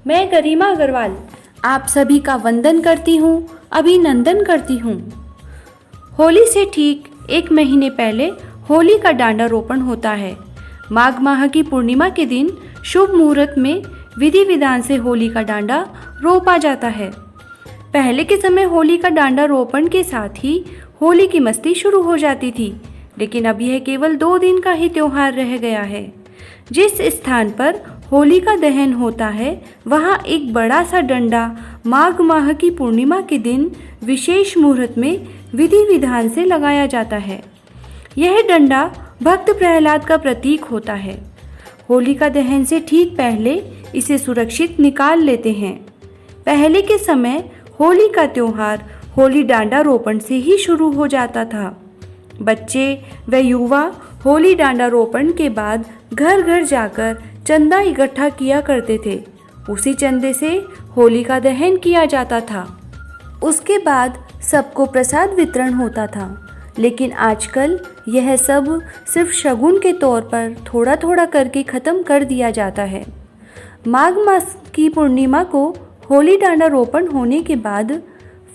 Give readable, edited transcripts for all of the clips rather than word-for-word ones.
मैं गरिमा अग्रवाल आप सभी का वंदन करती हूँ, अभिनंदन करती हूँ। होली से ठीक 1 महीने पहले होली का डांडा रोपण होता है। माघ माह की पूर्णिमा के दिन शुभ मुहूर्त में विधि विधान से होली का डांडा रोपा जाता है। पहले के समय होली का डांडा रोपण के साथ ही होली की मस्ती शुरू हो जाती थी, लेकिन अब यह केवल 2 दिन का ही त्योहार रह गया है। जिस स्थान पर होली का दहन होता है वहाँ एक बड़ा सा डंडा माघ माह की पूर्णिमा के दिन विशेष मुहूर्त में विधि विधान से लगाया जाता है। यह डंडा भक्त प्रहलाद का प्रतीक होता है। होली का दहन से ठीक पहले इसे सुरक्षित निकाल लेते हैं। पहले के समय होली का त्योहार होली डांडा रोपण से ही शुरू हो जाता था। बच्चे व युवा होली डांडा रोपण के बाद घर घर जाकर चंदा इकट्ठा किया करते थे। उसी चंदे से होली का दहन किया जाता था। उसके बाद सबको प्रसाद वितरण होता था, लेकिन आजकल यह सब सिर्फ शगुन के तौर पर थोड़ा थोड़ा करके ख़त्म कर दिया जाता है। माघ मास की पूर्णिमा को होली डांडा रोपण होने के बाद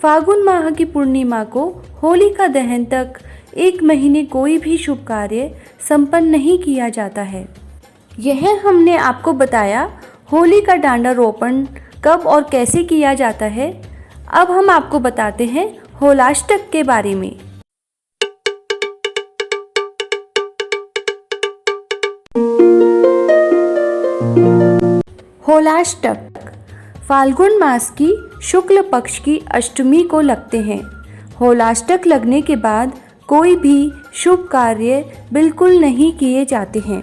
फागुन माह की पूर्णिमा को होली का दहन तक 1 महीने कोई भी शुभ कार्य संपन्न नहीं किया जाता है। यह हमने आपको बताया होली का डांडा रोपण कब और कैसे किया जाता है। अब हम आपको बताते हैं होलाष्टक के बारे में। होलाष्टक फाल्गुन मास की शुक्ल पक्ष की अष्टमी को लगते हैं। होलाष्टक लगने के बाद कोई भी शुभ कार्य बिल्कुल नहीं किए जाते हैं।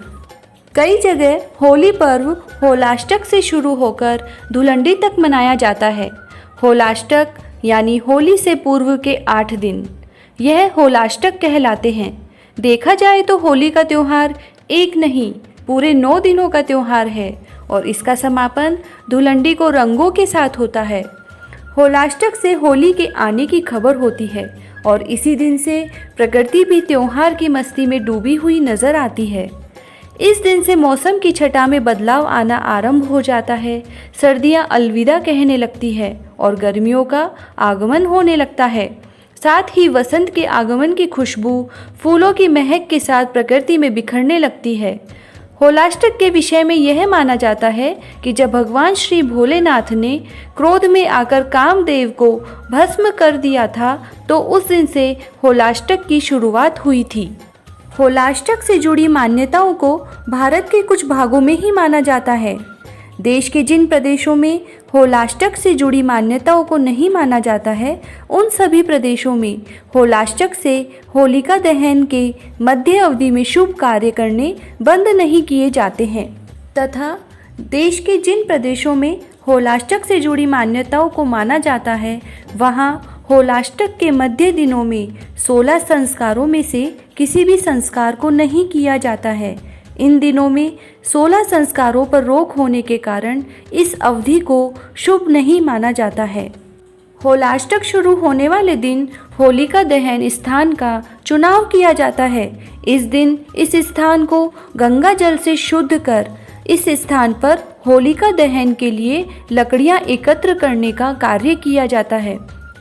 कई जगह होली पर्व होलाष्टक से शुरू होकर धुलंडी तक मनाया जाता है। होलाष्टक यानी होली से पूर्व के 8 दिन यह होलाष्टक कहलाते हैं। देखा जाए तो होली का त्यौहार एक नहीं पूरे 9 दिनों का त्यौहार है और इसका समापन धुलंडी को रंगों के साथ होता है। होलाष्टक से होली के आने की खबर होती है और इसी दिन से प्रकृति भी त्यौहार की मस्ती में डूबी हुई नजर आती है। इस दिन से मौसम की छटा में बदलाव आना आरंभ हो जाता है। सर्दियां अलविदा कहने लगती है और गर्मियों का आगमन होने लगता है। साथ ही वसंत के आगमन की खुशबू फूलों की महक के साथ प्रकृति में बिखरने लगती है। होलाष्टक के विषय में यह माना जाता है कि जब भगवान श्री भोलेनाथ ने क्रोध में आकर कामदेव को भस्म कर दिया था, तो उस दिन से होलाष्टक की शुरुआत हुई थी। होलाष्टक से जुड़ी मान्यताओं को भारत के कुछ भागों में ही माना जाता है। देश के जिन प्रदेशों में होलाष्टक से जुड़ी मान्यताओं को नहीं माना जाता है, उन सभी प्रदेशों में होलाष्टक से होलिका दहन के मध्य अवधि में शुभ कार्य करने बंद नहीं किए जाते हैं, तथा देश के जिन प्रदेशों में होलाष्टक से जुड़ी मान्यताओं को माना जाता है, वहाँ होलाष्टक के मध्य दिनों में 16 संस्कारों में से किसी भी संस्कार को नहीं किया जाता है। इन दिनों में 16 संस्कारों पर रोक होने के कारण इस अवधि को शुभ नहीं माना जाता है। होलाष्टक शुरू होने वाले दिन होलिका दहन स्थान का चुनाव किया जाता है। इस दिन इस स्थान को गंगा जल से शुद्ध कर इस स्थान पर होलिका दहन के लिए लकड़ियां एकत्र करने का कार्य किया जाता है।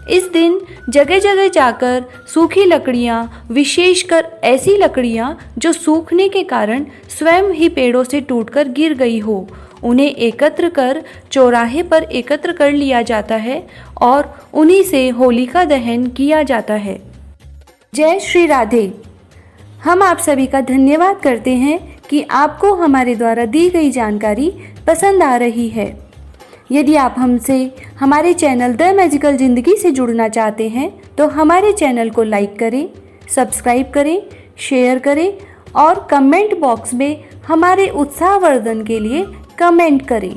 इस दिन जगह जगह जाकर सूखी लकड़ियाँ, विशेषकर ऐसी लकड़ियाँ जो सूखने के कारण स्वयं ही पेड़ों से टूटकर गिर गई हो, उन्हें एकत्र कर चौराहे पर एकत्र कर लिया जाता है और उन्हीं से होलिका दहन किया जाता है। जय श्री राधे। हम आप सभी का धन्यवाद करते हैं कि आपको हमारे द्वारा दी गई जानकारी पसंद आ रही है। यदि आप हमसे हमारे चैनल द मैजिकल ज़िंदगी से जुड़ना चाहते हैं तो हमारे चैनल को लाइक करें, सब्सक्राइब करें, शेयर करें और कमेंट बॉक्स में हमारे उत्साहवर्धन के लिए कमेंट करें।